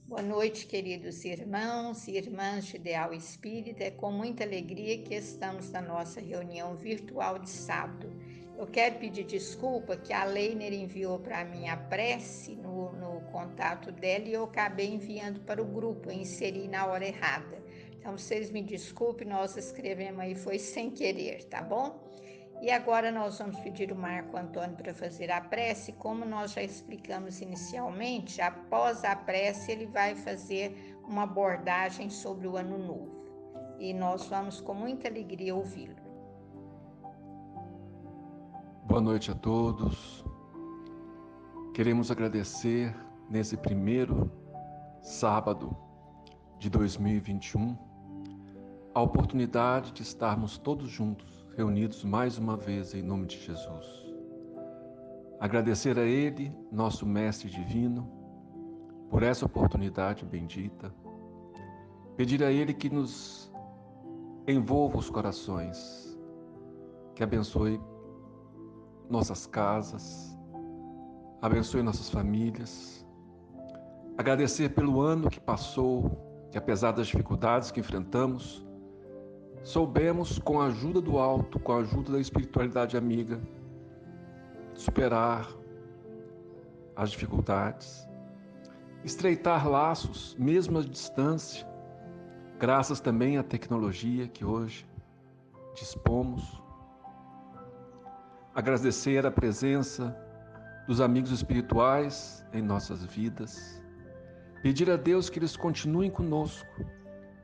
Boa noite, queridos irmãos e irmãs de Ideal Espírita. É com muita alegria que estamos na nossa reunião virtual de sábado. Eu quero pedir desculpa que a Leiner enviou para mim a prece no contato dela e eu acabei enviando para o grupo, eu inseri na hora errada. Então, vocês me desculpem, nós escrevemos aí, foi sem querer, tá bom? E agora nós vamos pedir o Marco Antônio para fazer a prece. Como nós já explicamos inicialmente, após a prece ele vai fazer uma abordagem sobre o Ano Novo. E nós vamos com muita alegria ouvi-lo. Boa noite a todos. Queremos agradecer nesse primeiro sábado de 2021 a oportunidade de estarmos todos juntos, reunidos mais uma vez em nome de Jesus. Agradecer a Ele, nosso Mestre Divino, por essa oportunidade bendita. Pedir a Ele que nos envolva os corações, que abençoe nossas casas, abençoe nossas famílias. Agradecer pelo ano que passou, que apesar das dificuldades que enfrentamos, soubemos, com a ajuda do alto, com a ajuda da espiritualidade amiga, superar as dificuldades, estreitar laços, mesmo à distância, graças também à tecnologia que hoje dispomos. Agradecer a presença dos amigos espirituais em nossas vidas. Pedir a Deus que eles continuem conosco,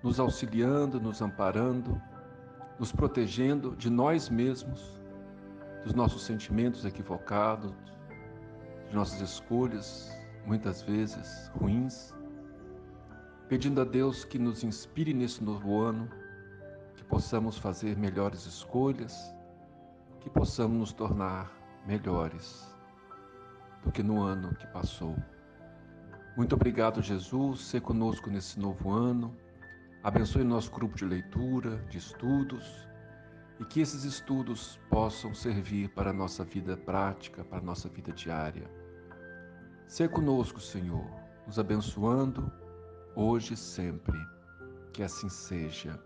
nos auxiliando, nos amparando, nos protegendo de nós mesmos, dos nossos sentimentos equivocados, de nossas escolhas, muitas vezes ruins, pedindo a Deus que nos inspire nesse novo ano, que possamos fazer melhores escolhas, que possamos nos tornar melhores do que no ano que passou. Muito obrigado, Jesus, ser conosco nesse novo ano. Abençoe nosso grupo de leitura, de estudos, e que esses estudos possam servir para a nossa vida prática, para a nossa vida diária. Ser conosco, Senhor, nos abençoando hoje e sempre. Que assim seja.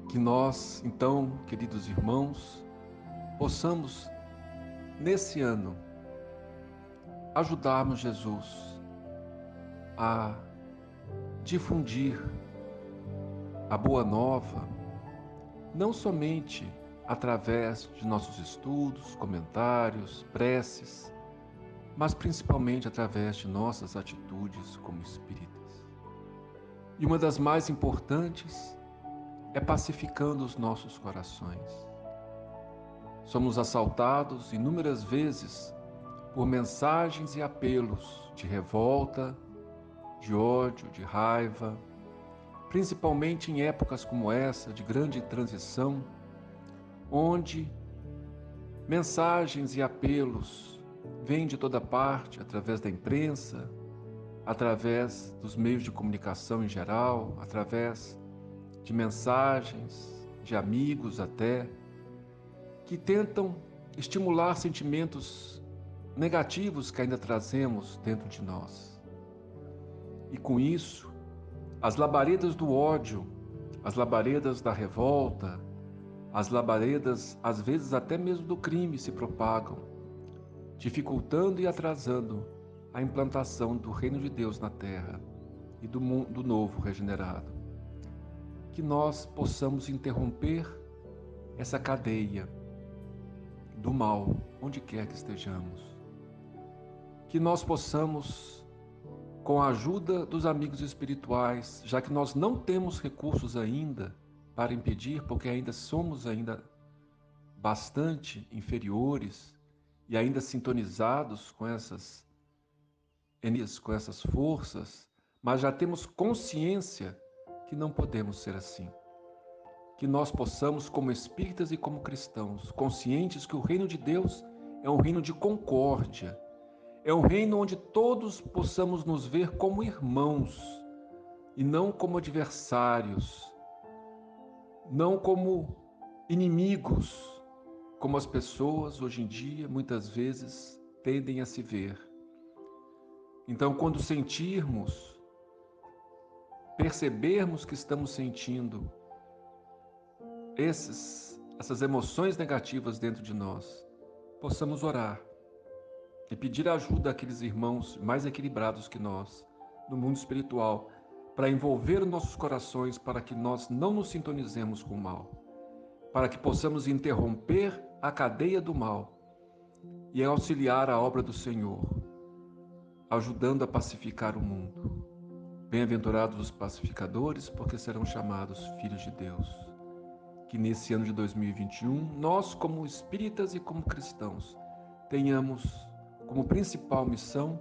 Que nós, então, queridos irmãos, possamos, nesse ano, ajudarmos Jesus a difundir a boa nova, não somente através de nossos estudos, comentários, preces, mas principalmente através de nossas atitudes como espíritas. E uma das mais importantes é pacificando os nossos corações. Somos assaltados inúmeras vezes por mensagens e apelos de revolta, de ódio, de raiva, principalmente em épocas como essa de grande transição, onde mensagens e apelos vêm de toda parte, através da imprensa, através dos meios de comunicação em geral, através de mensagens, de amigos até, que tentam estimular sentimentos negativos que ainda trazemos dentro de nós. E com isso, as labaredas do ódio, as labaredas da revolta, as labaredas, às vezes até mesmo do crime, se propagam, dificultando e atrasando a implantação do reino de Deus na terra e do mundo novo regenerado. Que nós possamos interromper essa cadeia do mal, onde quer que estejamos. Que nós possamos, com a ajuda dos amigos espirituais, já que nós não temos recursos ainda para impedir, porque ainda somos bastante inferiores e ainda sintonizados com essas energias, com essas forças, mas já temos consciência que não podemos ser assim. Que nós possamos, como espíritas e como cristãos, conscientes que o reino de Deus é um reino de concórdia, é um reino onde todos possamos nos ver como irmãos e não como adversários, não como inimigos, como as pessoas hoje em dia muitas vezes tendem a se ver. Então, quando percebermos que estamos sentindo essas emoções negativas dentro de nós, possamos orar e pedir ajuda àqueles irmãos mais equilibrados que nós, no mundo espiritual, para envolver os nossos corações, para que nós não nos sintonizemos com o mal, para que possamos interromper a cadeia do mal e auxiliar a obra do Senhor, ajudando a pacificar o mundo. Bem-aventurados os pacificadores, porque serão chamados filhos de Deus. Que nesse ano de 2021, nós como espíritas e como cristãos, tenhamos como principal missão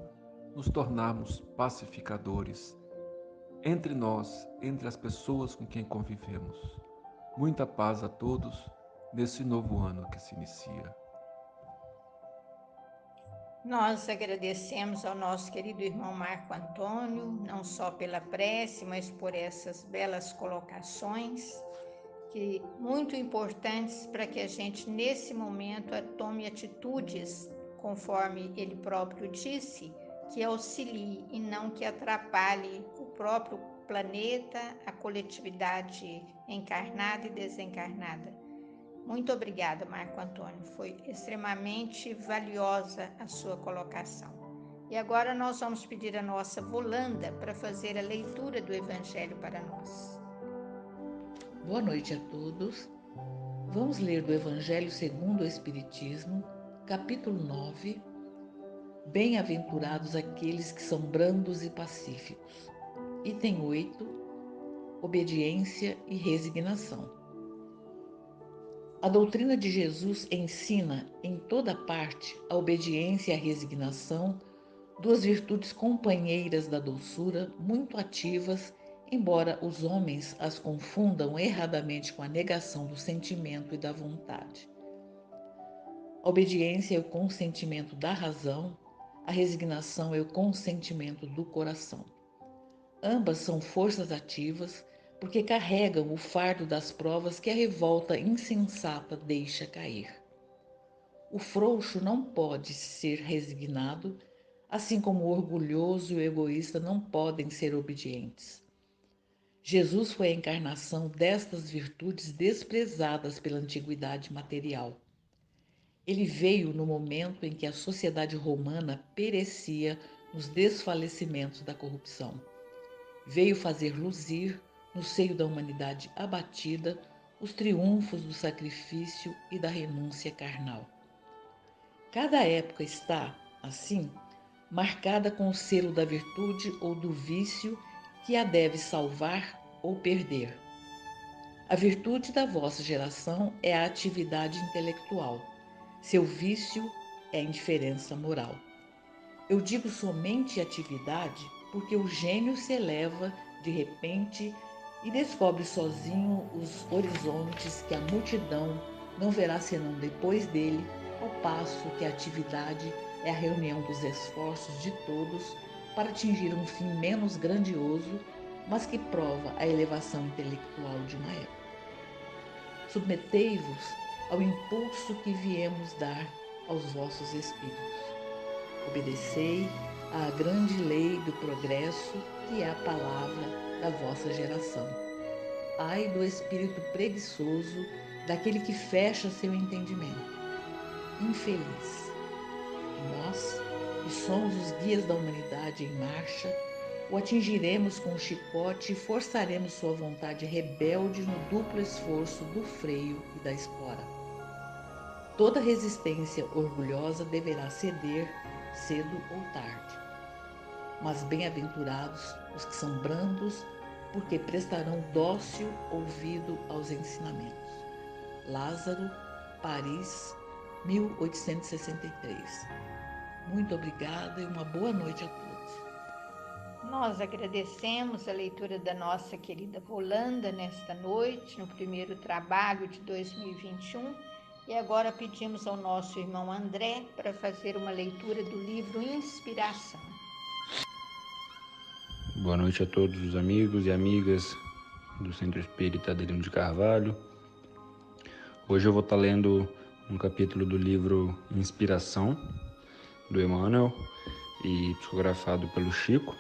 nos tornarmos pacificadores entre nós, entre as pessoas com quem convivemos. Muita paz a todos nesse novo ano que se inicia. Nós agradecemos ao nosso querido irmão Marco Antônio, não só pela prece, mas por essas belas colocações, que muito importantes para que a gente, nesse momento, tome atitudes, conforme ele próprio disse, que auxilie e não que atrapalhe o próprio planeta, a coletividade encarnada e desencarnada. Muito obrigada, Marco Antônio. Foi extremamente valiosa a sua colocação. E agora nós vamos pedir a nossa Volanda para fazer a leitura do Evangelho para nós. Boa noite a todos. Vamos ler do Evangelho segundo o Espiritismo, capítulo 9. Bem-aventurados aqueles que são brandos e pacíficos. Item 8. Obediência e resignação. A doutrina de Jesus ensina em toda parte a obediência e a resignação, duas virtudes companheiras da doçura, muito ativas, embora os homens as confundam erradamente com a negação do sentimento e da vontade. A obediência é o consentimento da razão, a resignação é o consentimento do coração. Ambas são forças ativas, porque carregam o fardo das provas que a revolta insensata deixa cair. O frouxo não pode ser resignado, assim como o orgulhoso e o egoísta não podem ser obedientes. Jesus foi a encarnação destas virtudes desprezadas pela antiguidade material. Ele veio no momento em que a sociedade romana perecia nos desfalecimentos da corrupção. Veio fazer luzir, no seio da humanidade abatida, os triunfos do sacrifício e da renúncia carnal. Cada época está, assim, marcada com o selo da virtude ou do vício que a deve salvar ou perder. A virtude da vossa geração é a atividade intelectual. Seu vício é a indiferença moral. Eu digo somente atividade porque o gênio se eleva de repente e descobre sozinho os horizontes que a multidão não verá senão depois dele, ao passo que a atividade é a reunião dos esforços de todos para atingir um fim menos grandioso, mas que prova a elevação intelectual de uma época. Submetei-vos ao impulso que viemos dar aos vossos espíritos. Obedecei à grande lei do progresso, que é a palavra da vossa geração. Ai do espírito preguiçoso, daquele que fecha seu entendimento. Infeliz. Nós, que somos os guias da humanidade em marcha, o atingiremos com o chicote e forçaremos sua vontade rebelde no duplo esforço do freio e da espora. Toda resistência orgulhosa deverá ceder cedo ou tarde. Mas bem-aventurados os que são brandos, porque prestarão dócil ouvido aos ensinamentos. Lázaro, Paris, 1863. Muito obrigada e uma boa noite a todos. Nós agradecemos a leitura da nossa querida Volanda nesta noite, no primeiro trabalho de 2021, e agora pedimos ao nosso irmão André para fazer uma leitura do livro Inspiração. Boa noite a todos os amigos e amigas do Centro Espírita Adelino de Carvalho. Hoje eu vou estar lendo um capítulo do livro Inspiração, do Emmanuel, e psicografado pelo Chico,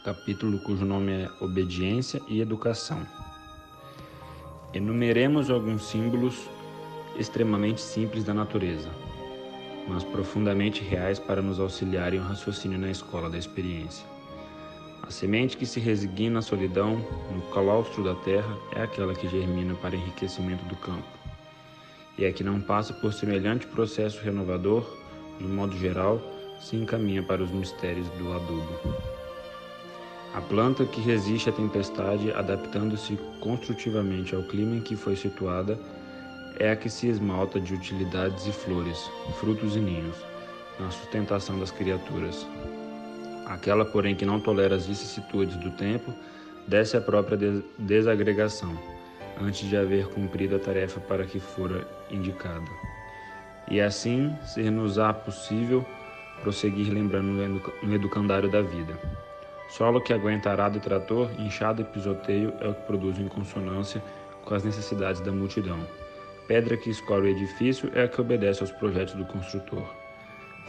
capítulo cujo nome é Obediência e Educação. Enumeremos alguns símbolos extremamente simples da natureza, mas profundamente reais para nos auxiliarem o raciocínio na escola da experiência. A semente que se resigna à solidão no claustro da terra é aquela que germina para enriquecimento do campo, e a que não passa por semelhante processo renovador, de modo geral, se encaminha para os mistérios do adubo. A planta que resiste à tempestade, adaptando-se construtivamente ao clima em que foi situada, é a que se esmalta de utilidades e flores, frutos e ninhos, na sustentação das criaturas. Aquela, porém, que não tolera as vicissitudes do tempo, desce à própria desagregação, antes de haver cumprido a tarefa para que fora indicada. E assim, ser-nos-á possível prosseguir lembrando no educandário da vida. Solo que aguenta arado e trator, enxada e pisoteio é o que produz em consonância com as necessidades da multidão. Pedra que escora o edifício é a que obedece aos projetos do construtor.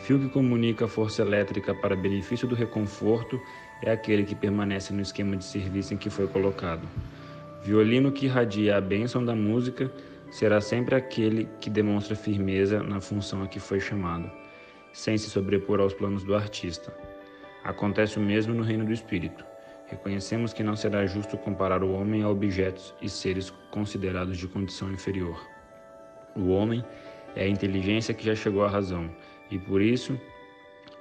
Fio que comunica a força elétrica para benefício do reconforto é aquele que permanece no esquema de serviço em que foi colocado. Violino que irradia a bênção da música será sempre aquele que demonstra firmeza na função a que foi chamado, sem se sobrepor aos planos do artista. Acontece o mesmo no reino do espírito. Reconhecemos que não será justo comparar o homem a objetos e seres considerados de condição inferior. O homem é a inteligência que já chegou à razão, e por isso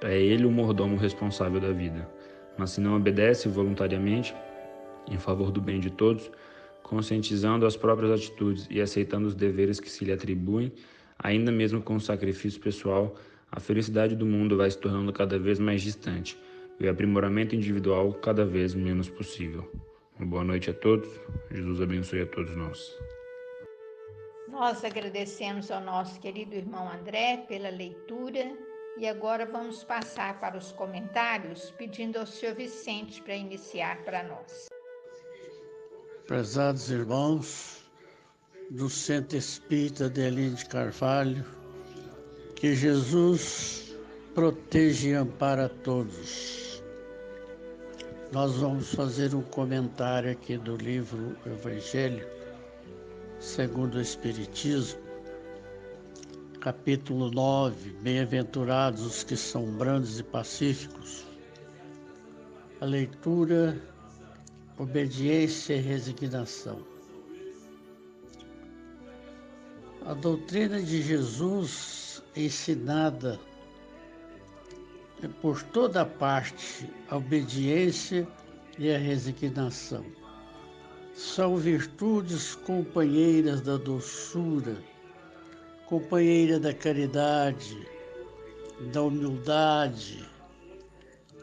é ele o mordomo responsável da vida. Mas se não obedece voluntariamente, em favor do bem de todos, conscientizando as próprias atitudes e aceitando os deveres que se lhe atribuem, ainda mesmo com o sacrifício pessoal, a felicidade do mundo vai se tornando cada vez mais distante e o aprimoramento individual cada vez menos possível. Uma boa noite a todos. Jesus abençoe a todos nós. Nós agradecemos ao nosso querido irmão André pela leitura e agora vamos passar para os comentários, pedindo ao senhor Vicente para iniciar para nós. Prezados irmãos do Centro Espírita de Elim de Carvalho, que Jesus proteja e ampara a todos. Nós vamos fazer um comentário aqui do livro Evangelho segundo o Espiritismo, capítulo 9, Bem-aventurados os que são brandos e pacíficos. A leitura, obediência e resignação. A doutrina de Jesus ensinada é por toda parte a obediência e a resignação. São virtudes companheiras da doçura, companheira da caridade, da humildade,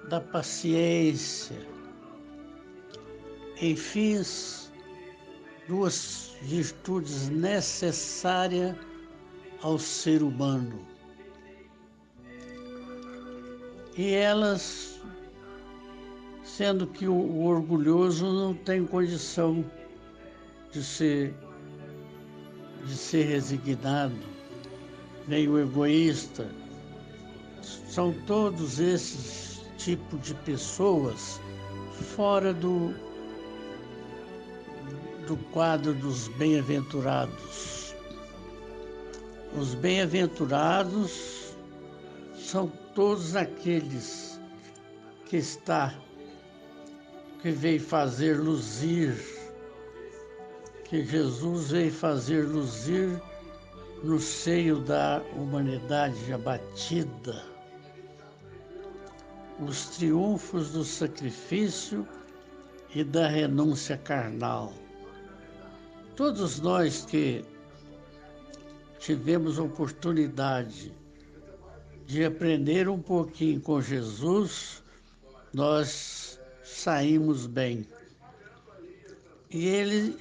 da paciência. Enfim, duas virtudes necessárias ao ser humano. E elas, sendo que o orgulhoso não tem condição de ser resignado, nem o egoísta, são todos esses tipos de pessoas fora do quadro dos bem-aventurados. Os bem-aventurados são todos aqueles que veio fazer luzir, que Jesus veio fazer luzir no seio da humanidade abatida, os triunfos do sacrifício e da renúncia carnal. Todos nós que tivemos a oportunidade de aprender um pouquinho com Jesus, nós saímos bem. E ele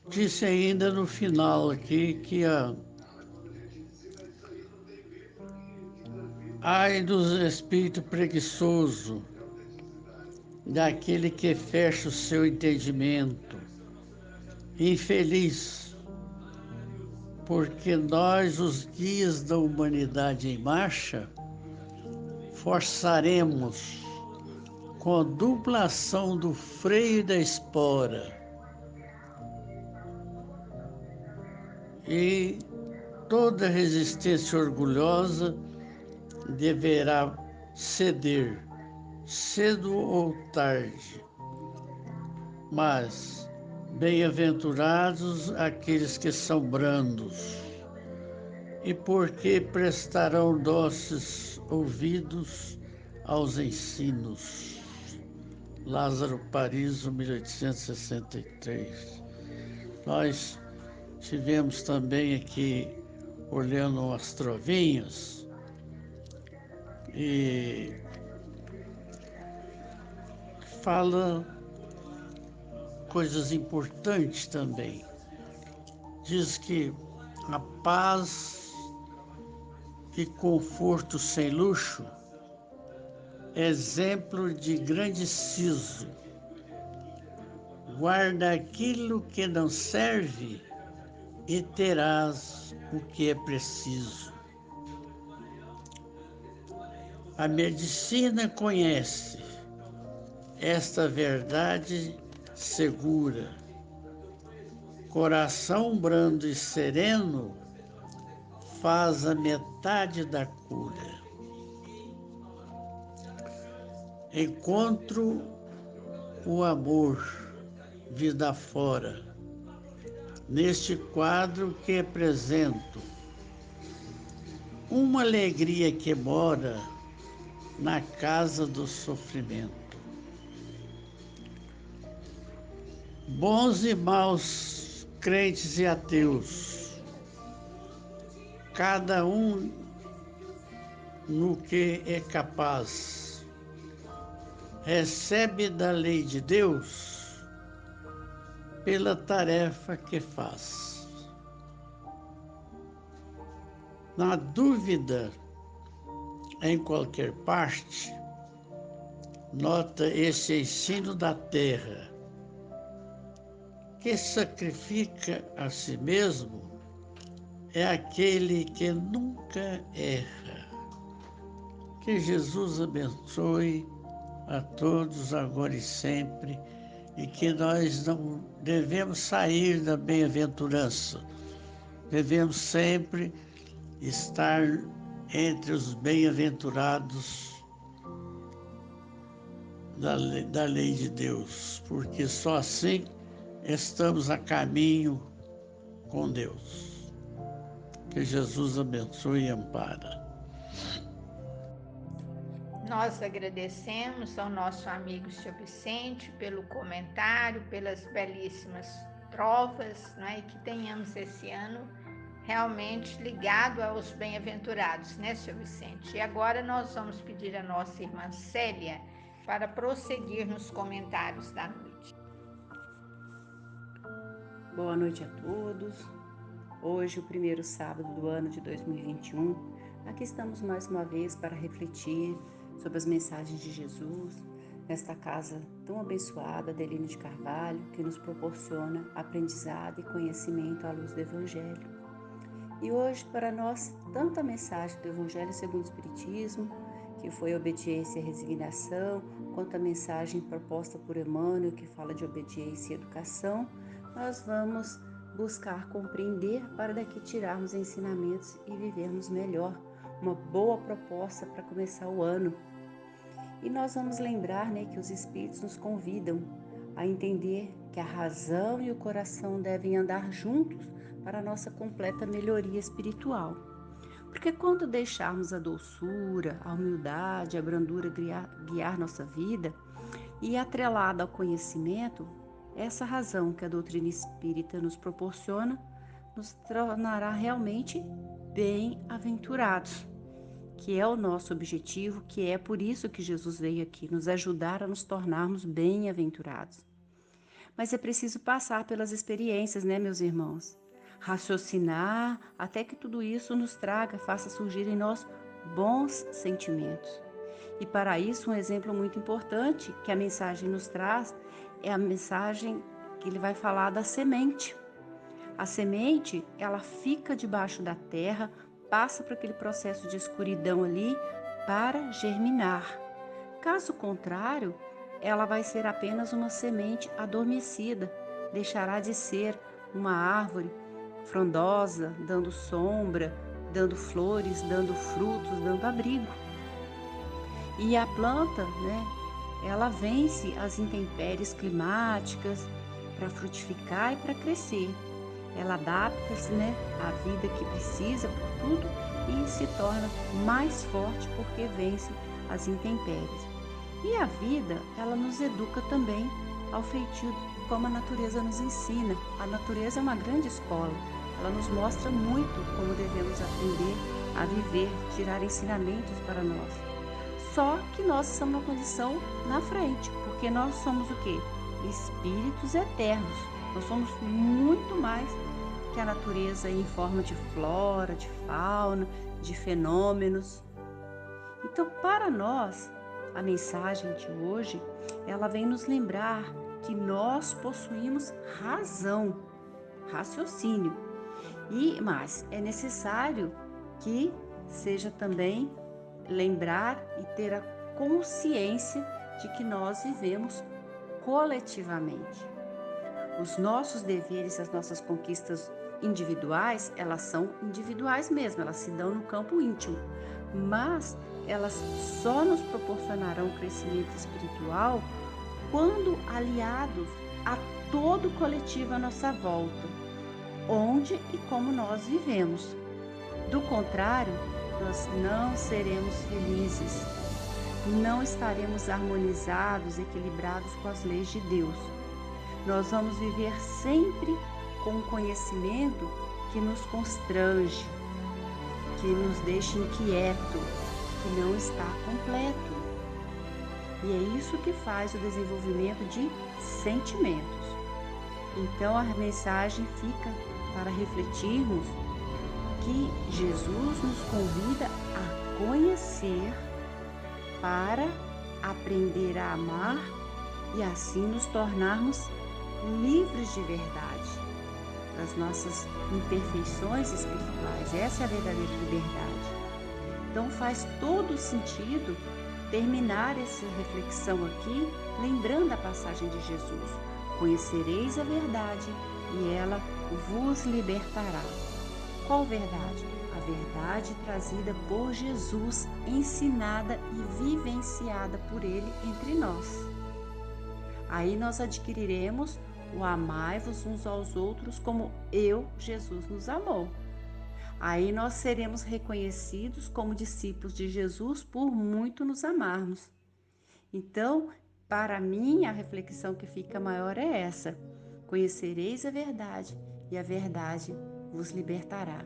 disse ainda no final aqui que ai dos espíritos preguiçosos, daquele que fecha o seu entendimento, infeliz, porque nós, os guias da humanidade em marcha, forçaremos com a dupla ação do freio e da espora, e toda resistência orgulhosa deverá ceder, cedo ou tarde. Mas bem-aventurados aqueles que são brandos, e porque prestarão doces ouvidos aos ensinos. Lázaro Paris, 1863. Nós tivemos também aqui, olhando as trovinhas, e fala coisas importantes também. Diz que a paz e conforto sem luxo, exemplo de grande siso. Guarda aquilo que não serve e terás o que é preciso. A medicina conhece esta verdade segura. Coração brando e sereno faz a metade da cura. Encontro o amor, vida fora, neste quadro que apresento, uma alegria que mora na casa do sofrimento. Bons e maus, crentes e ateus, cada um no que é capaz, recebe da lei de Deus pela tarefa que faz. Na dúvida, em qualquer parte, nota esse ensino da terra, que sacrifica a si mesmo é aquele que nunca erra. Que Jesus abençoe a todos agora e sempre, e que nós não devemos sair da bem-aventurança. Devemos sempre estar entre os bem-aventurados da lei de Deus, porque só assim estamos a caminho com Deus. Que Jesus abençoe e ampara. Nós agradecemos ao nosso amigo Sr. Vicente pelo comentário, pelas belíssimas trovas, né? E que tenhamos esse ano realmente ligado aos bem-aventurados, né, Sr. Vicente? E agora nós vamos pedir à nossa irmã Célia para prosseguir nos comentários da noite. Boa noite a todos. Hoje, o primeiro sábado do ano de 2021, aqui estamos mais uma vez para refletir sobre as mensagens de Jesus, nesta casa tão abençoada da Adeline de Carvalho, que nos proporciona aprendizado e conhecimento à luz do Evangelho. E hoje, para nós, tanto a mensagem do Evangelho segundo o Espiritismo, que foi obediência e resignação, quanto a mensagem proposta por Emmanuel, que fala de obediência e educação, nós vamos buscar compreender para daqui tirarmos ensinamentos e vivermos melhor, uma boa proposta para começar o ano. E nós vamos lembrar, que os Espíritos nos convidam a entender que a razão e o coração devem andar juntos para a nossa completa melhoria espiritual. Porque quando deixarmos a doçura, a humildade, a brandura guiar nossa vida, e atrelada ao conhecimento, essa razão que a doutrina espírita nos proporciona nos tornará realmente bem-aventurados, que é o nosso objetivo, que é por isso que Jesus veio aqui, nos ajudar a nos tornarmos bem-aventurados. Mas é preciso passar pelas experiências, meus irmãos? Raciocinar até que tudo isso nos faça surgir em nós bons sentimentos. E para isso, um exemplo muito importante que a mensagem nos traz é a mensagem que ele vai falar da semente. A semente, ela fica debaixo da terra, passa por aquele processo de escuridão ali, para germinar. Caso contrário, ela vai ser apenas uma semente adormecida, deixará de ser uma árvore frondosa, dando sombra, dando flores, dando frutos, dando abrigo. E a planta, ela vence as intempéries climáticas para frutificar e para crescer. Ela adapta-se, à vida que precisa por tudo e se torna mais forte porque vence as intempéries. E a vida, ela nos educa também ao feitio como a natureza nos ensina. A natureza é uma grande escola. Ela nos mostra muito como devemos aprender a viver, tirar ensinamentos para nós. Só que nós estamos numa condição na frente, porque nós somos o quê? Espíritos eternos. Nós somos muito mais que a natureza em forma de flora, de fauna, de fenômenos. Então, para nós, a mensagem de hoje, ela vem nos lembrar que nós possuímos razão, raciocínio. Mas é necessário que seja também lembrar e ter a consciência de que nós vivemos coletivamente. Os nossos deveres, as nossas conquistas individuais, elas são individuais mesmo, elas se dão no campo íntimo, mas elas só nos proporcionarão crescimento espiritual quando aliados a todo o coletivo à nossa volta, onde e como nós vivemos. Do contrário, nós não seremos felizes, não estaremos harmonizados, equilibrados com as leis de Deus. Nós vamos viver sempre com um conhecimento que nos constrange, que nos deixa inquieto, que não está completo. E é isso que faz o desenvolvimento de sentimentos. Então a mensagem fica para refletirmos que Jesus nos convida a conhecer para aprender a amar e assim nos tornarmos livres de verdade das nossas imperfeições espirituais. Essa é a verdadeira liberdade. Então faz todo sentido terminar essa reflexão aqui lembrando a passagem de Jesus: conhecereis a verdade e ela vos libertará. Qual verdade? A verdade trazida por Jesus, ensinada e vivenciada por Ele entre nós. Aí nós adquiriremos o amai-vos uns aos outros como eu, Jesus, nos amou. Aí nós seremos reconhecidos como discípulos de Jesus por muito nos amarmos. Então, para mim, a reflexão que fica maior é essa: conhecereis a verdade e a verdade vos libertará.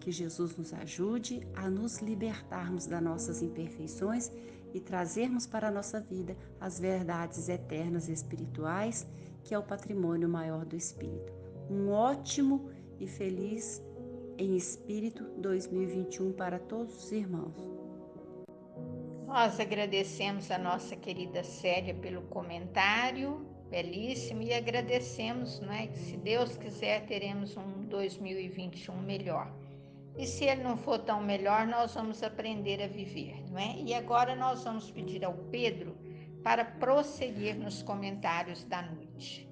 Que Jesus nos ajude a nos libertarmos das nossas imperfeições e trazermos para a nossa vida as verdades eternas e espirituais, que é o patrimônio maior do Espírito. Um ótimo e feliz em Espírito 2021 para todos os irmãos. Nós agradecemos a nossa querida Célia pelo comentário, belíssimo, e agradecemos, que se Deus quiser teremos um 2021 melhor. E se ele não for tão melhor, nós vamos aprender a viver, E agora nós vamos pedir ao Pedro para prosseguir nos comentários da noite.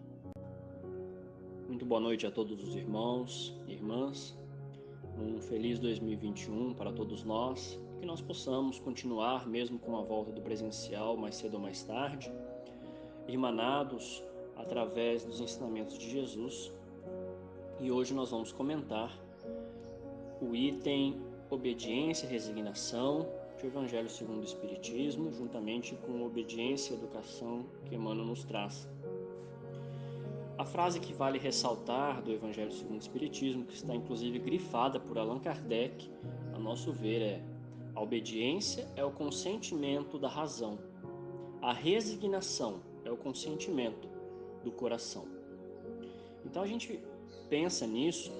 Muito boa noite a todos os irmãos e irmãs. Um feliz 2021 para todos nós. Que nós possamos continuar, mesmo com a volta do presencial mais cedo ou mais tarde, irmanados através dos ensinamentos de Jesus. E hoje nós vamos comentar o item Obediência e Resignação de Evangelho segundo o Espiritismo, juntamente com Obediência e Educação que Emmanuel nos traz. A frase que vale ressaltar do Evangelho segundo o Espiritismo, que está inclusive grifada por Allan Kardec, a nosso ver, é: a obediência é o consentimento da razão, a resignação é o consentimento do coração. Então a gente pensa nisso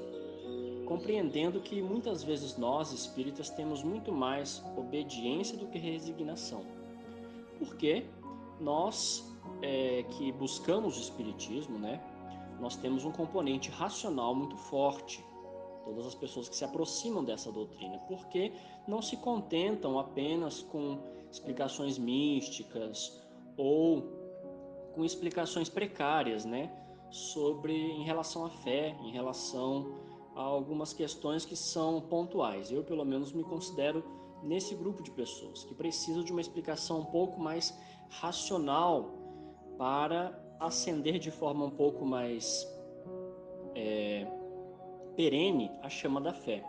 compreendendo que muitas vezes nós, espíritas, temos muito mais obediência do que resignação. Porque nós que buscamos o espiritismo, nós temos um componente racional muito forte. todas as pessoas que se aproximam dessa doutrina, porque não se contentam apenas com explicações místicas ou com explicações precárias, né, em relação à fé, em relação a algumas questões que são pontuais. Eu, pelo menos, me considero nesse grupo de pessoas que precisam de uma explicação um pouco mais racional para acender de forma um pouco mais perene a chama da fé.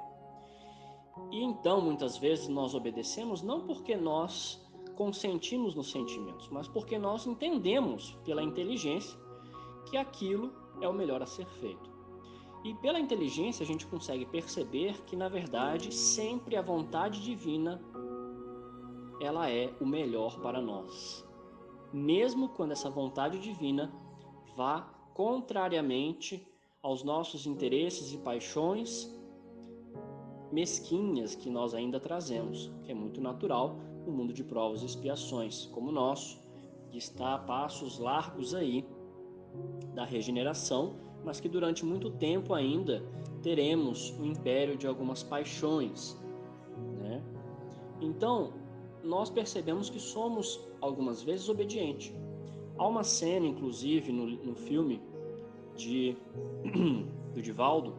E então, muitas vezes, nós obedecemos não porque nós consentimos nos sentimentos, mas porque nós entendemos pela inteligência que aquilo é o melhor a ser feito. E pela inteligência a gente consegue perceber que, na verdade, sempre a vontade divina ela é o melhor para nós. Mesmo quando essa vontade divina vá contrariamente aos nossos interesses e paixões mesquinhas que nós ainda trazemos, que é muito natural no mundo de provas e expiações, como o nosso, que está a passos largos aí da regeneração, mas que durante muito tempo ainda teremos o império de algumas paixões, né? Então, nós percebemos que somos algumas vezes obedientes. Há uma cena, inclusive, no filme do Divaldo,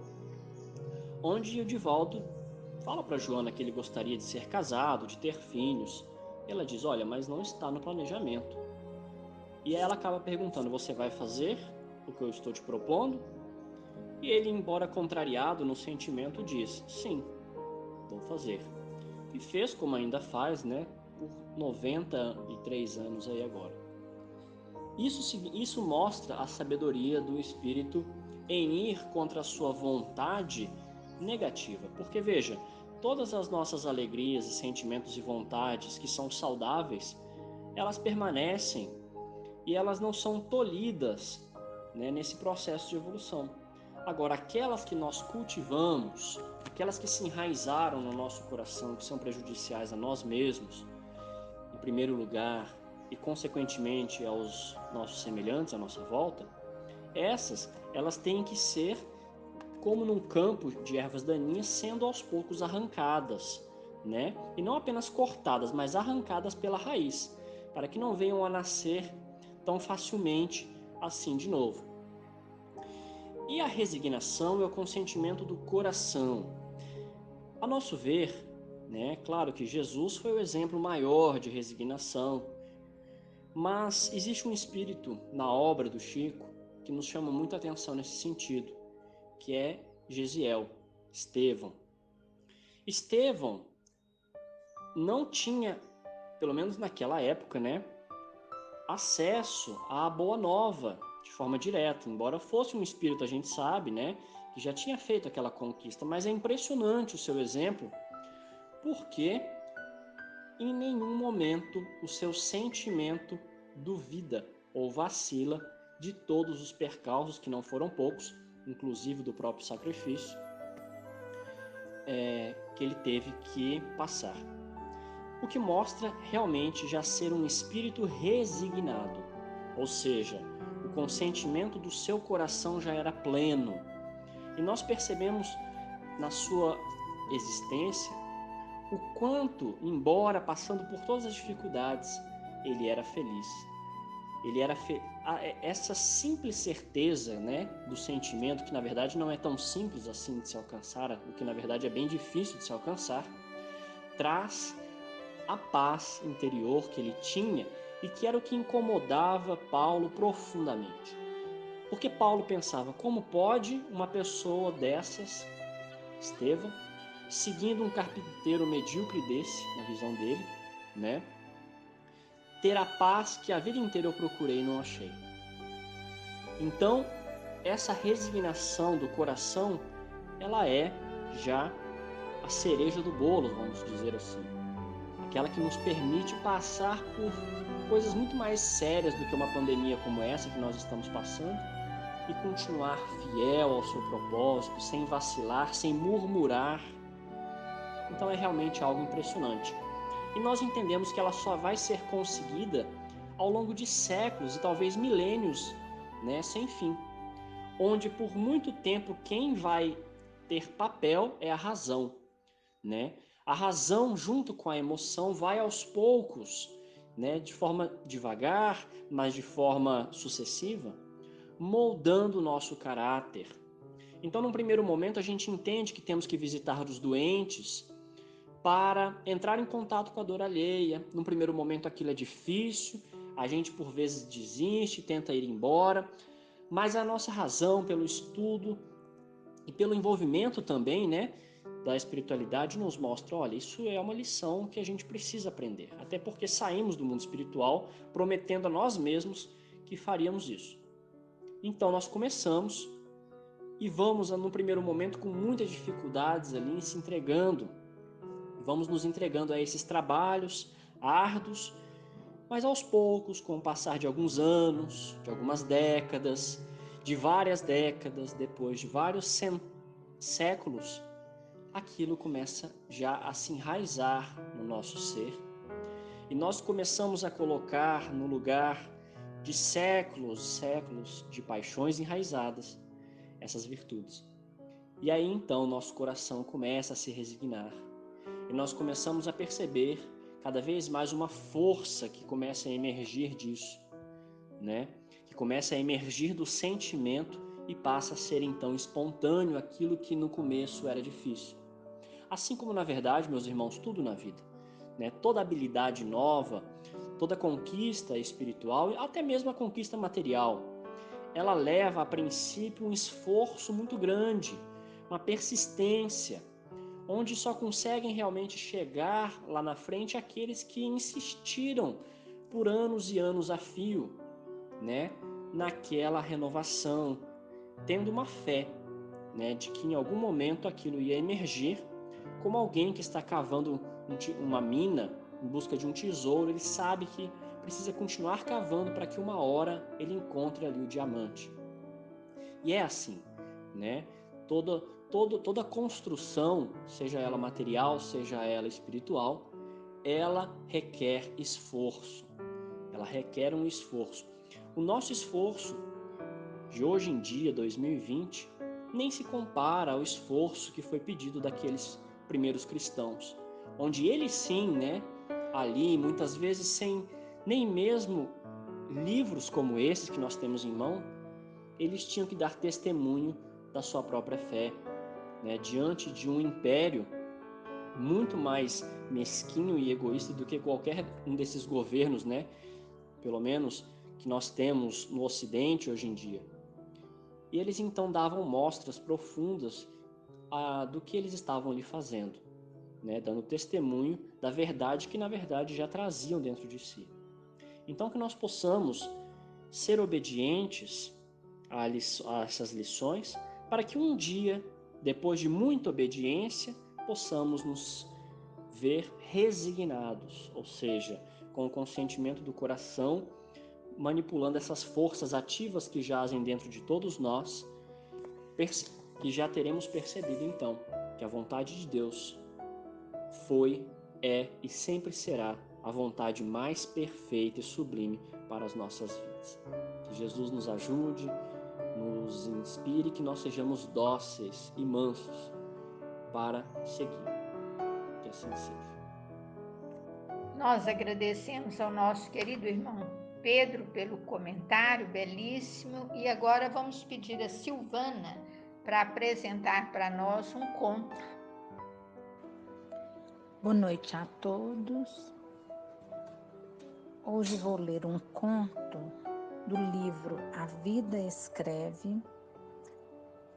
onde o Divaldo fala para Joana que ele gostaria de ser casado, de ter filhos. Ela diz, olha, mas não está no planejamento. E ela acaba perguntando, você vai fazer o que eu estou te propondo? E ele, embora contrariado no sentimento, diz, sim, vou fazer. E fez como ainda faz, né, por 93 anos aí agora. Isso mostra a sabedoria do espírito em ir contra a sua vontade negativa. Porque veja, todas as nossas alegrias e sentimentos e vontades que são saudáveis, elas permanecem e elas não são tolhidas, né, nesse processo de evolução. Agora, aquelas que nós cultivamos, aquelas que se enraizaram no nosso coração, que são prejudiciais a nós mesmos, em primeiro lugar, e consequentemente aos nossos semelhantes à nossa volta, elas têm que ser como num campo de ervas daninhas, sendo aos poucos arrancadas, né? E não apenas cortadas, mas arrancadas pela raiz, para que não venham a nascer tão facilmente assim de novo. E a resignação é o consentimento do coração. A nosso ver, né, claro que Jesus foi o exemplo maior de resignação, mas existe um espírito na obra do Chico que nos chama muita atenção nesse sentido, que é Gesiel, Estevão. Estevão não tinha, pelo menos naquela época, né, acesso à boa nova de forma direta, embora fosse um espírito, a gente sabe, né, que já tinha feito aquela conquista, mas é impressionante o seu exemplo, porque em nenhum momento o seu sentimento duvida ou vacila de todos os percalços, que não foram poucos, inclusive do próprio sacrifício, que ele teve que passar. O que mostra realmente já ser um espírito resignado, ou seja, o consentimento do seu coração já era pleno. E nós percebemos na sua existência o quanto, embora passando por todas as dificuldades, ele era feliz. Ele era essa simples certeza, né, do sentimento, que na verdade não é tão simples assim de se alcançar, o que na verdade é bem difícil de se alcançar, traz a paz interior que ele tinha e que era o que incomodava Paulo profundamente. Porque Paulo pensava, como pode uma pessoa dessas, Estevão, seguindo um carpinteiro medíocre desse, na visão dele, né, ter a paz que a vida inteira eu procurei e não achei. Então, essa resignação do coração, ela é já a cereja do bolo, vamos dizer assim. Aquela que nos permite passar por coisas muito mais sérias do que uma pandemia como essa que nós estamos passando e continuar fiel ao seu propósito, sem vacilar, sem murmurar. Então é realmente algo impressionante. E nós entendemos que ela só vai ser conseguida ao longo de séculos e talvez milênios, né, sem fim. Onde por muito tempo quem vai ter papel é a razão, né? A razão, junto com a emoção, vai aos poucos, né, de forma devagar, mas de forma sucessiva, moldando o nosso caráter. Então, num primeiro momento, a gente entende que temos que visitar os doentes para entrar em contato com a dor alheia. Num primeiro momento, aquilo é difícil, a gente por vezes desiste, tenta ir embora, mas a nossa razão, pelo estudo e pelo envolvimento também, né, da espiritualidade, nos mostra, olha, isso é uma lição que a gente precisa aprender, até porque saímos do mundo espiritual prometendo a nós mesmos que faríamos isso. Então nós começamos e vamos, no primeiro momento, com muitas dificuldades ali, se entregando, vamos nos entregando a esses trabalhos árduos, mas aos poucos, com o passar de alguns anos, de algumas décadas, de várias décadas, depois de vários séculos, aquilo começa já a se enraizar no nosso ser e nós começamos a colocar no lugar de séculos de paixões enraizadas essas virtudes. E aí então nosso coração começa a se resignar e nós começamos a perceber cada vez mais uma força que começa a emergir disso, né? Que começa a emergir do sentimento e passa a ser então espontâneo aquilo que no começo era difícil. Assim como, na verdade, meus irmãos, tudo na vida, né? Toda habilidade nova, toda conquista espiritual, até mesmo a conquista material, ela leva, a princípio, um esforço muito grande, uma persistência, onde só conseguem realmente chegar lá na frente aqueles que insistiram por anos e anos a fio, né? Naquela renovação, tendo uma fé, né? De que em algum momento aquilo ia emergir, como alguém que está cavando uma mina em busca de um tesouro, ele sabe que precisa continuar cavando para que uma hora ele encontre ali o diamante. E é assim, né? Toda construção, seja ela material, seja ela espiritual, ela requer esforço. Ela requer um esforço. O nosso esforço de hoje em dia, 2020, nem se compara ao esforço que foi pedido daqueles primeiros cristãos, onde eles sim, né, ali muitas vezes sem nem mesmo livros como esses que nós temos em mão, eles tinham que dar testemunho da sua própria fé, né, diante de um império muito mais mesquinho e egoísta do que qualquer um desses governos, né, pelo menos que nós temos no Ocidente hoje em dia. E eles então davam mostras profundas do que eles estavam ali fazendo, né? Dando testemunho da verdade que na verdade já traziam dentro de si. Então que nós possamos ser obedientes a essas lições, para que um dia, depois de muita obediência, possamos nos ver resignados, ou seja, com o consentimento do coração, manipulando essas forças ativas que jazem dentro de todos nós, que já teremos percebido então que a vontade de Deus foi, é e sempre será a vontade mais perfeita e sublime para as nossas vidas. Que Jesus nos ajude, nos inspire, que nós sejamos dóceis e mansos para seguir. Que assim seja. Nós agradecemos ao nosso querido irmão Pedro pelo comentário belíssimo e agora vamos pedir a Silvana para apresentar para nós um conto. Boa noite a todos. Hoje vou ler um conto do livro A Vida Escreve,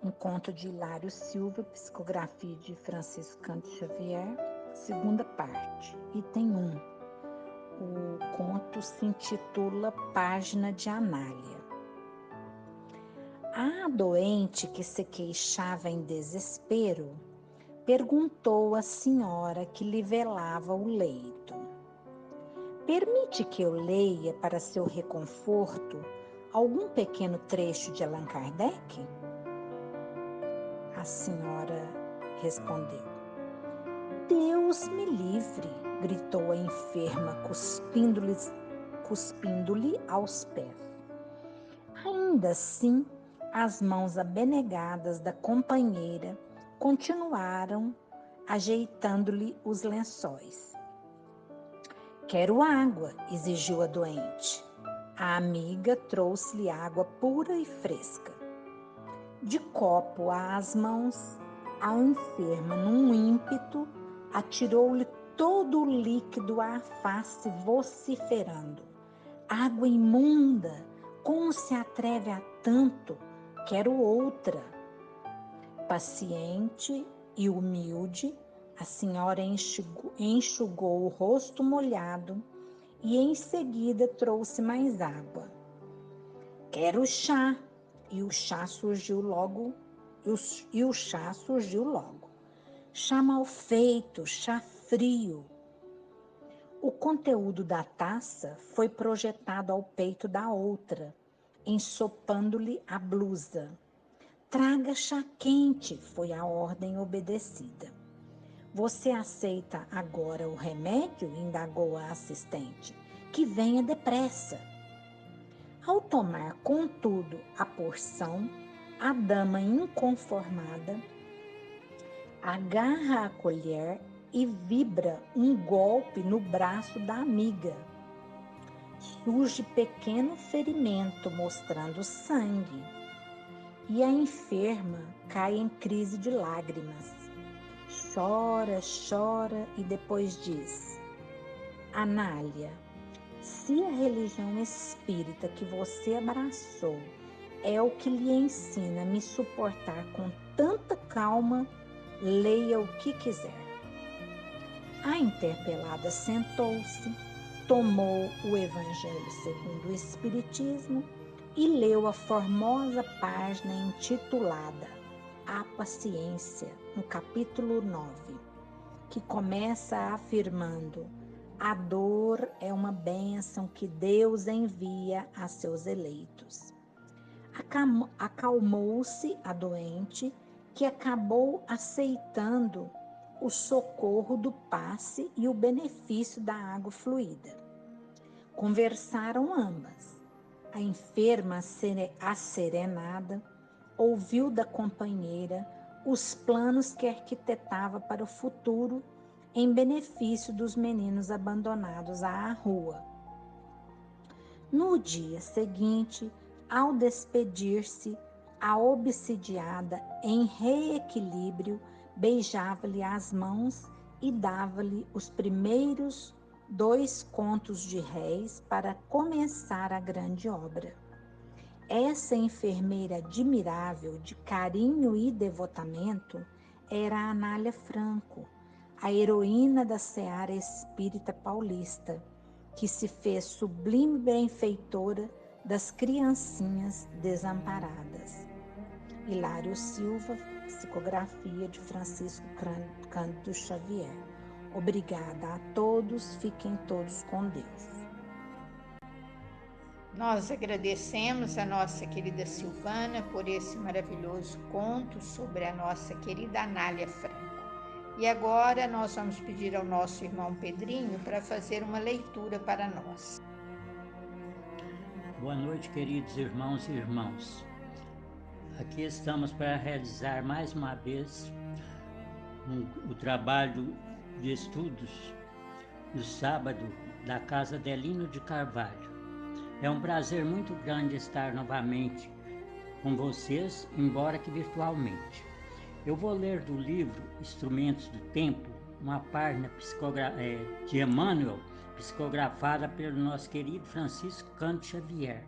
um conto de Hilário Silva, psicografia de Francisco Cândido Xavier, segunda parte, item 1. O conto se intitula Página de Anália. A doente, que se queixava em desespero, perguntou à senhora que lhe velava o leito: permite que eu leia para seu reconforto algum pequeno trecho de Allan Kardec? A senhora respondeu: Deus me livre, gritou a enferma, cuspindo-lhe aos pés. Ainda assim, as mãos abnegadas da companheira continuaram ajeitando-lhe os lençóis. Quero água, exigiu a doente. A amiga trouxe-lhe água pura e fresca. De copo às mãos, a enferma, num ímpeto, atirou-lhe todo o líquido à face, vociferando: água imunda! Como se atreve a tanto? Quero outra. Paciente e humilde, a senhora enxugou o rosto molhado e em seguida trouxe mais água. Quero chá! E o chá surgiu logo. Chá mal feito, chá frio. O conteúdo da taça foi projetado ao peito da outra, ensopando-lhe a blusa. Traga chá quente, foi a ordem obedecida. Você aceita agora o remédio? Indagou a assistente. Que venha depressa. Ao tomar, contudo, a porção, a dama inconformada agarra a colher e vibra um golpe no braço da amiga. Surge pequeno ferimento mostrando sangue e a enferma cai em crise de lágrimas. Chora, chora e depois diz: Anália, se a religião espírita que você abraçou é o que lhe ensina a me suportar com tanta calma, leia o que quiser. A interpelada sentou-se, tomou o Evangelho segundo o Espiritismo e leu a formosa página intitulada A Paciência, no capítulo 9, que começa afirmando: a dor é uma bênção que Deus envia a seus eleitos. Acalmou-se a doente, que acabou aceitando o socorro do passe e o benefício da água fluida. Conversaram ambas. A enferma, asserenada, ouviu da companheira os planos que arquitetava para o futuro em benefício dos meninos abandonados à rua. No dia seguinte, ao despedir-se, a obsidiada, em reequilíbrio, beijava-lhe as mãos e dava-lhe os primeiros 2 contos de réis para começar a grande obra. Essa enfermeira admirável de carinho e devotamento era a Anália Franco, a heroína da seara espírita paulista, que se fez sublime benfeitora das criancinhas desamparadas. Hilário Silva, psicografia de Francisco Cândido Xavier. Obrigada a todos, fiquem todos com Deus. Nós agradecemos a nossa querida Silvana por esse maravilhoso conto sobre a nossa querida Anália Franco. E agora nós vamos pedir ao nosso irmão Pedrinho para fazer uma leitura para nós. Boa noite, queridos irmãos e irmãs. Aqui estamos para realizar mais uma vez o trabalho de estudos do sábado da Casa Delino de Carvalho. É um prazer muito grande estar novamente com vocês, embora que virtualmente. Eu vou ler do livro Instrumentos do Tempo, uma página de Emmanuel, psicografada pelo nosso querido Francisco Cândido Xavier.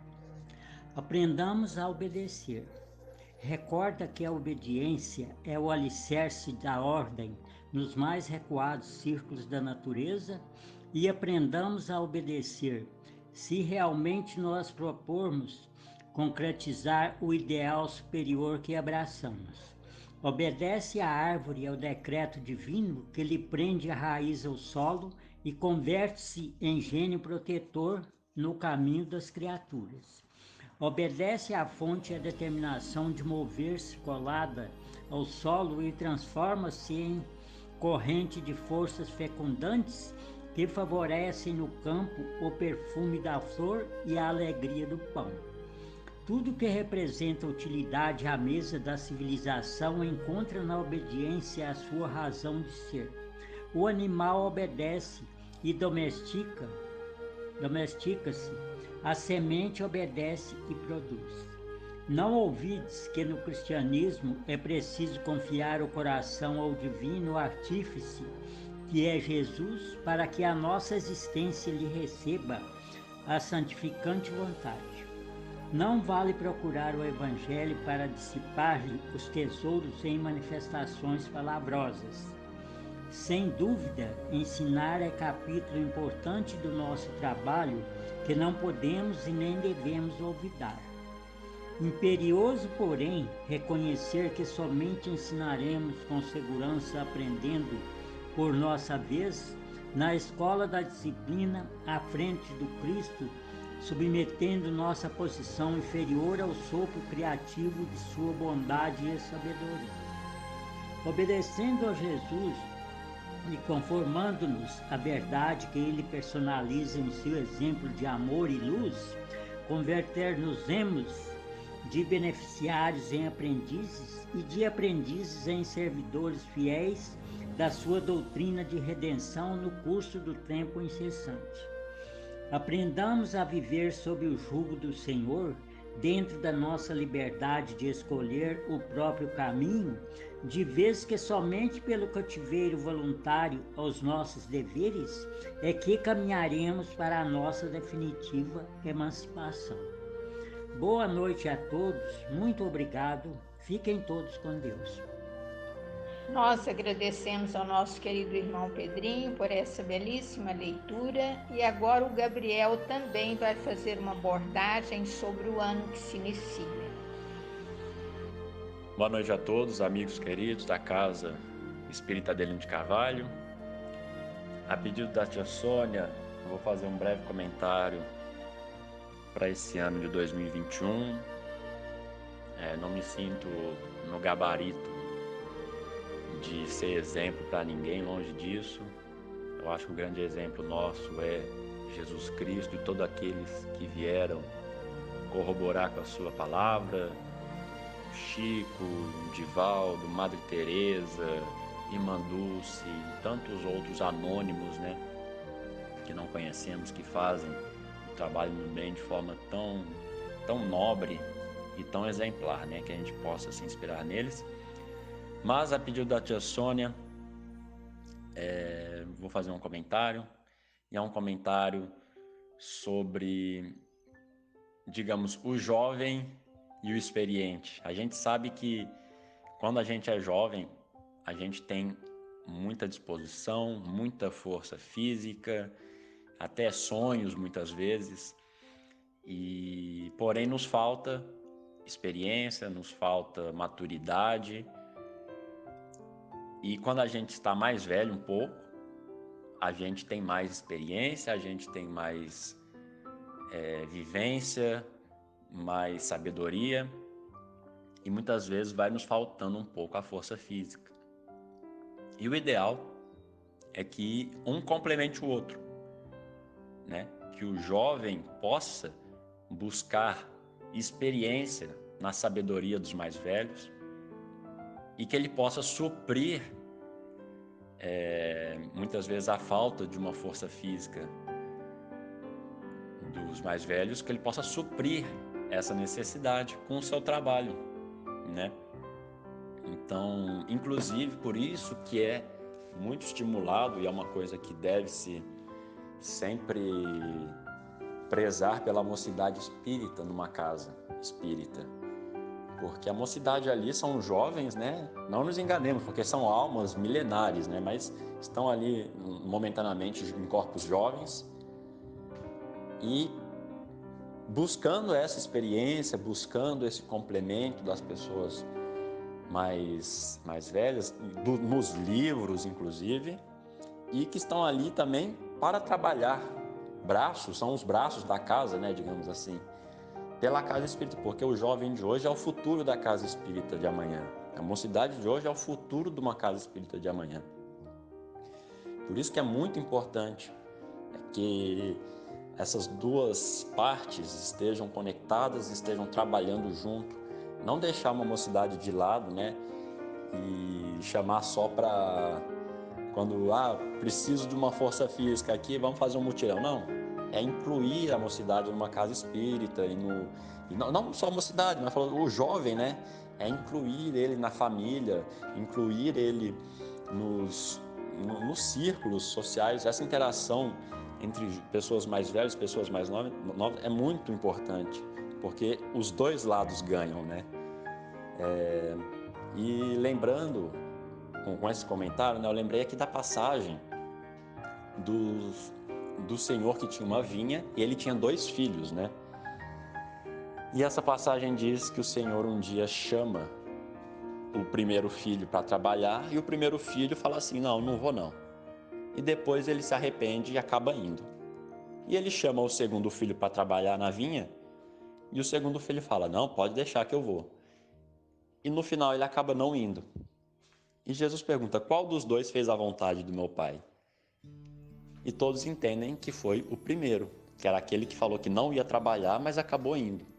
Aprendamos a obedecer. Recorda que a obediência é o alicerce da ordem nos mais recuados círculos da natureza e aprendamos a obedecer se realmente nós propormos concretizar o ideal superior que abraçamos. Obedece à árvore e ao decreto divino que lhe prende a raiz ao solo e converte-se em gênio protetor no caminho das criaturas. Obedece à fonte e à determinação de mover-se colada ao solo e transforma-se em corrente de forças fecundantes que favorecem no campo o perfume da flor e a alegria do pão. Tudo que representa utilidade à mesa da civilização encontra na obediência a sua razão de ser. O animal obedece e domestica-se, a semente obedece e produz. Não ouvides que no cristianismo é preciso confiar o coração ao divino artífice, que é Jesus, para que a nossa existência lhe receba a santificante vontade. Não vale procurar o Evangelho para dissipar-lhe os tesouros em manifestações palavrosas. Sem dúvida, ensinar é capítulo importante do nosso trabalho que não podemos e nem devemos olvidar. Imperioso, porém, reconhecer que somente ensinaremos com segurança aprendendo por nossa vez, na escola da disciplina, à frente do Cristo, submetendo nossa posição inferior ao sopro criativo de sua bondade e sabedoria. Obedecendo a Jesus e conformando-nos à verdade que ele personaliza em seu exemplo de amor e luz, converter-nos-emos de beneficiários em aprendizes e de aprendizes em servidores fiéis da sua doutrina de redenção no curso do tempo incessante. Aprendamos a viver sob o jugo do Senhor, dentro da nossa liberdade de escolher o próprio caminho, de vez que somente pelo cativeiro voluntário aos nossos deveres é que caminharemos para a nossa definitiva emancipação. Boa noite a todos, muito obrigado, fiquem todos com Deus. Nós agradecemos ao nosso querido irmão Pedrinho por essa belíssima leitura e agora o Gabriel também vai fazer uma abordagem sobre o ano que se inicia. Boa noite a todos, amigos queridos da Casa Espírita Adelino de Carvalho. A pedido da tia Sônia, eu vou fazer um breve comentário para esse ano de 2021. Não me sinto no gabarito de ser exemplo para ninguém, longe disso. Eu acho que o grande exemplo nosso é Jesus Cristo e todos aqueles que vieram corroborar com a sua palavra, Chico, Divaldo, Madre Teresa, Irmã Dulce e tantos outros anônimos, né, que não conhecemos, que fazem o trabalho do bem de forma tão nobre e tão exemplar, né, que a gente possa se inspirar neles. Mas, a pedido da tia Sônia, vou fazer um comentário, e é um comentário sobre, digamos, o jovem e o experiente. A gente sabe que quando a gente é jovem, a gente tem muita disposição, muita força física, até sonhos muitas vezes, porém nos falta experiência, nos falta maturidade. E quando a gente está mais velho um pouco, a gente tem mais experiência, a gente tem mais vivência, mais sabedoria e muitas vezes vai nos faltando um pouco a força física. E o ideal é que um complemente o outro, né? Que o jovem possa buscar experiência na sabedoria dos mais velhos e que ele possa suprir muitas vezes a falta de uma força física dos mais velhos, que ele possa suprir essa necessidade com o seu trabalho, né? Então, inclusive por isso que é muito estimulado e é uma coisa que deve-se sempre prezar pela mocidade espírita numa casa espírita. Porque a mocidade ali são jovens, né? Não nos enganemos, porque são almas milenares, né? Mas estão ali momentaneamente em corpos jovens e buscando essa experiência, buscando esse complemento das pessoas mais velhas, nos livros inclusive, e que estão ali também para trabalhar. Braços, são os braços da casa, né? Digamos assim. Pela casa espírita, porque o jovem de hoje é o futuro da casa espírita de amanhã. A mocidade de hoje é o futuro de uma casa espírita de amanhã. Por isso que é muito importante que essas duas partes estejam conectadas, estejam trabalhando junto. Não deixar uma mocidade de lado, né? E chamar só para quando preciso de uma força física aqui, vamos fazer um mutirão. Não, é incluir a mocidade numa casa espírita e não só a mocidade, mas o jovem, né? É incluir ele na família, incluir ele nos círculos sociais. Essa interação entre pessoas mais velhas e pessoas mais novas é muito importante, porque os dois lados ganham, né? E lembrando, com esse comentário, né, eu lembrei aqui da passagem do senhor que tinha uma vinha e ele tinha 2 filhos, né? E essa passagem diz que o Senhor um dia chama o primeiro filho para trabalhar e o primeiro filho fala assim, não vou não. E depois ele se arrepende e acaba indo. E ele chama o segundo filho para trabalhar na vinha e o segundo filho fala, não, pode deixar que eu vou. E no final ele acaba não indo. E Jesus pergunta, qual dos 2 fez a vontade do meu pai? E todos entendem que foi o primeiro, que era aquele que falou que não ia trabalhar, mas acabou indo.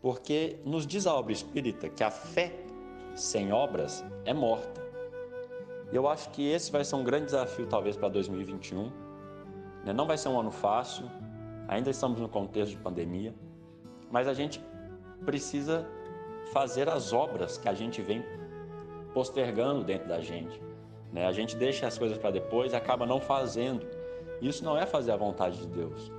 Porque nos diz a obra espírita que a fé sem obras é morta. E eu acho que esse vai ser um grande desafio talvez para 2021. Não vai ser um ano fácil, ainda estamos no contexto de pandemia, mas a gente precisa fazer as obras que a gente vem postergando dentro da gente. A gente deixa as coisas para depois e acaba não fazendo. Isso não é fazer a vontade de Deus.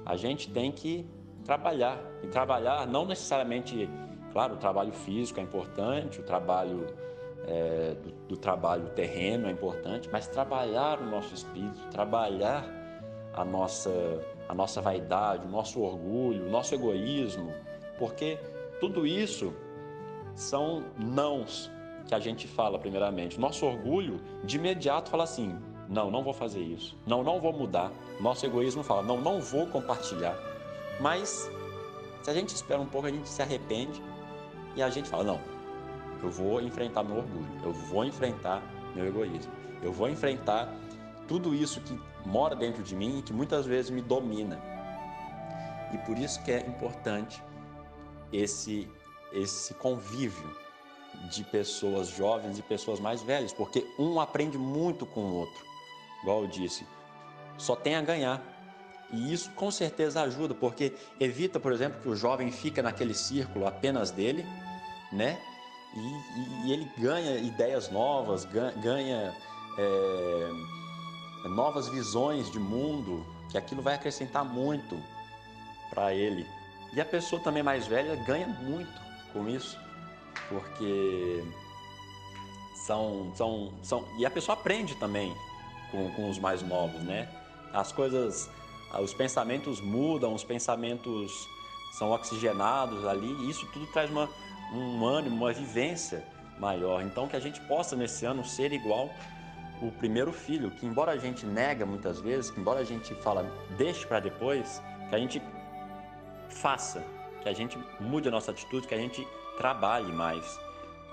A gente tem que trabalhar. E trabalhar não necessariamente, claro, o trabalho físico é importante, o trabalho do trabalho terreno é importante, mas trabalhar o nosso espírito, trabalhar a nossa vaidade, o nosso orgulho, o nosso egoísmo, porque tudo isso são nãos que a gente fala primeiramente. Nosso orgulho de imediato fala assim, não vou fazer isso, não vou mudar. Nosso egoísmo fala, não vou compartilhar. Mas se a gente espera um pouco, a gente se arrepende e a gente fala, não, eu vou enfrentar meu orgulho, eu vou enfrentar meu egoísmo, eu vou enfrentar tudo isso que mora dentro de mim e que muitas vezes me domina. E por isso que é importante esse convívio de pessoas jovens e pessoas mais velhas, porque um aprende muito com o outro. Igual eu disse, só tem a ganhar. E isso com certeza ajuda, porque evita, por exemplo, que o jovem fica naquele círculo apenas dele, né? E ele ganha ideias novas, ganha novas visões de mundo, que aquilo vai acrescentar muito para ele. E a pessoa também mais velha ganha muito com isso, porque e a pessoa aprende também com os mais novos, né? As coisas, os pensamentos mudam, os pensamentos são oxigenados ali, e isso tudo traz um ânimo, uma vivência maior. Então que a gente possa nesse ano ser igual o primeiro filho, que embora a gente nega muitas vezes, que embora a gente fala deixe para depois, que a gente faça, que a gente mude a nossa atitude, que a gente trabalhe mais,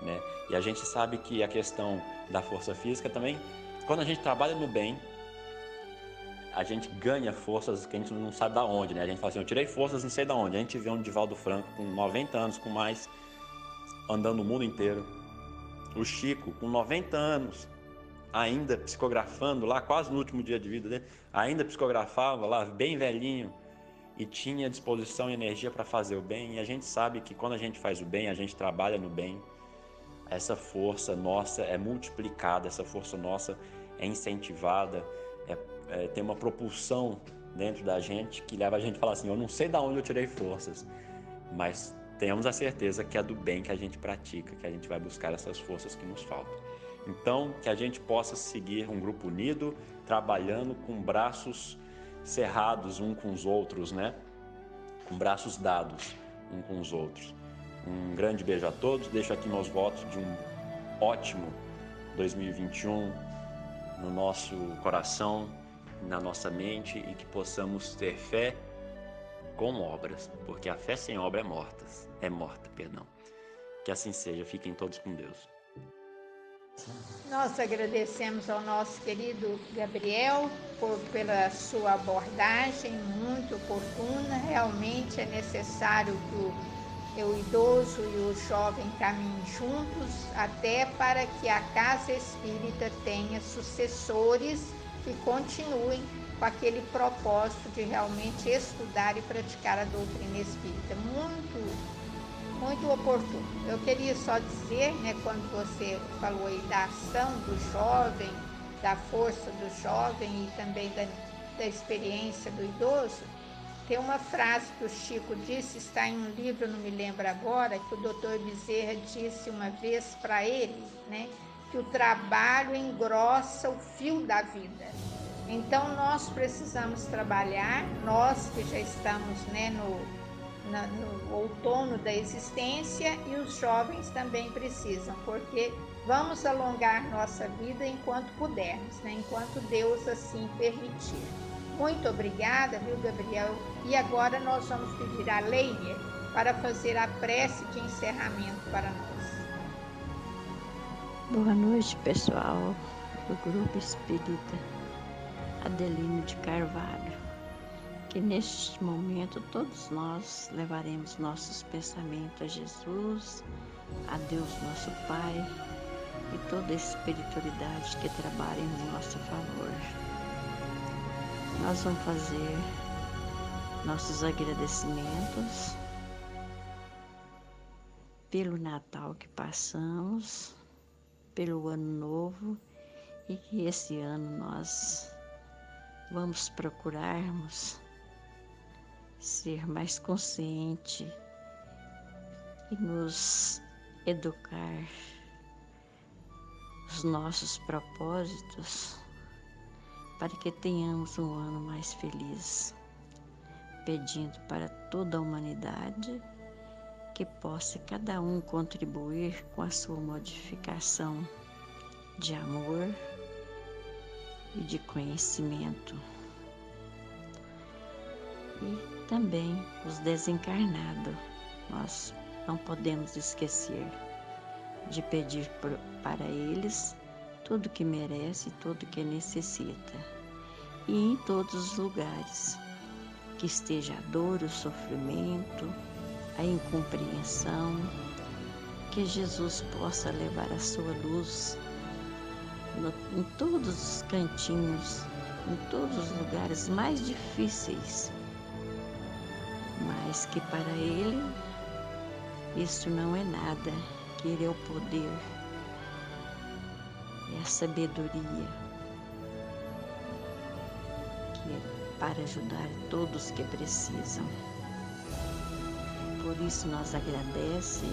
né? E a gente sabe que a questão da força física também, quando a gente trabalha no bem, a gente ganha forças que a gente não sabe da onde, né? A gente fala assim, eu tirei forças não sei da onde. A gente vê um Divaldo Franco com 90 anos, com mais, andando o mundo inteiro. O Chico com 90 anos, ainda psicografando lá, quase no último dia de vida dele, ainda psicografava lá, bem velhinho, e tinha disposição e energia para fazer o bem. E a gente sabe que quando a gente faz o bem, a gente trabalha no bem, essa força nossa é multiplicada, essa força nossa é incentivada, tem uma propulsão dentro da gente que leva a gente a falar assim, eu não sei de onde eu tirei forças, mas tenhamos a certeza que é do bem que a gente pratica, que a gente vai buscar essas forças que nos faltam. Então, que a gente possa seguir um grupo unido, trabalhando com braços cerrados um com os outros, né? Com braços dados um com os outros. Um grande beijo a todos, deixo aqui meus votos de um ótimo 2021 no nosso coração, na nossa mente, e que possamos ter fé com obras, porque a fé sem obra é morta. Que assim seja, fiquem todos com Deus. Nós agradecemos ao nosso querido Gabriel pela sua abordagem muito oportuna. Realmente é necessário que o idoso e o jovem caminhem juntos, até para que a casa espírita tenha sucessores que continuem com aquele propósito de realmente estudar e praticar a doutrina espírita. Muito oportuno. Eu queria só dizer, quando você falou aí da ação do jovem, da força do jovem e também da experiência do idoso, tem uma frase que o Chico disse, está em um livro, não me lembro agora, que o Dr. Bezerra disse uma vez para ele, que o trabalho engrossa o fio da vida. Então nós precisamos trabalhar, nós que já estamos no outono da existência, e os jovens também precisam, porque vamos alongar nossa vida enquanto pudermos, enquanto Deus assim permitir. Muito obrigada, viu, Gabriel? E agora nós vamos pedir a Leiner para fazer a prece de encerramento para nós. Boa noite, pessoal do Grupo Espírita Adelino de Carvalho. Que neste momento todos nós levaremos nossos pensamentos a Jesus, a Deus nosso Pai e toda a espiritualidade que trabalha em nosso favor. Nós vamos fazer nossos agradecimentos pelo Natal que passamos, pelo Ano Novo, e que esse ano nós vamos procurarmos ser mais consciente e nos educar os nossos propósitos para que tenhamos um ano mais feliz, pedindo para toda a humanidade que possa cada um contribuir com a sua modificação de amor e de conhecimento. E também os desencarnados, nós não podemos esquecer de pedir para eles tudo que merece, tudo que necessita. E em todos os lugares que esteja a dor, o sofrimento, a incompreensão, que Jesus possa levar a sua luz em todos os cantinhos, em todos os lugares mais difíceis, mas que para Ele isso não é nada, que Ele é o poder, é a sabedoria, que é para ajudar todos que precisam. Por isso nós agradece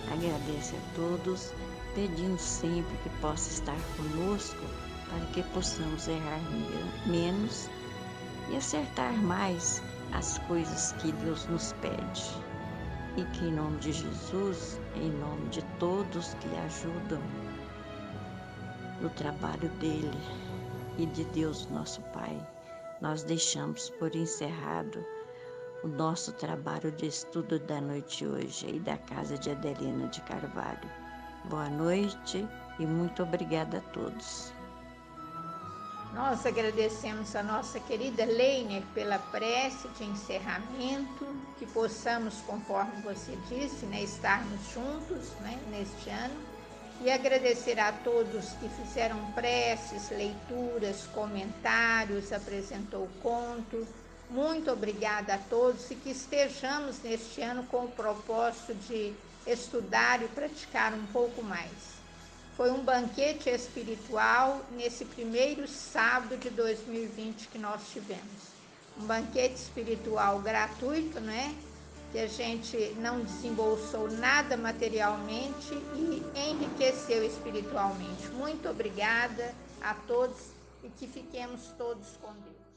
a todos, pedindo sempre que possa estar conosco para que possamos errar menos e acertar mais as coisas que Deus nos pede. E que em nome de Jesus, em nome de todos que ajudam no trabalho dele e de Deus nosso Pai, nós deixamos por encerrado o nosso trabalho de estudo da noite hoje e da casa de Adelino de Carvalho. Boa noite e muito obrigada a todos. Nós agradecemos a nossa querida Leiner pela prece de encerramento, que possamos, conforme você disse, estarmos juntos neste ano, e agradecer a todos que fizeram preces, leituras, comentários, apresentou conto. Muito obrigada a todos, e que estejamos neste ano com o propósito de estudar e praticar um pouco mais. Foi um banquete espiritual nesse primeiro sábado de 2020 que nós tivemos. Um banquete espiritual gratuito, que a gente não desembolsou nada materialmente e enriqueceu espiritualmente. Muito obrigada a todos e que fiquemos todos com Deus.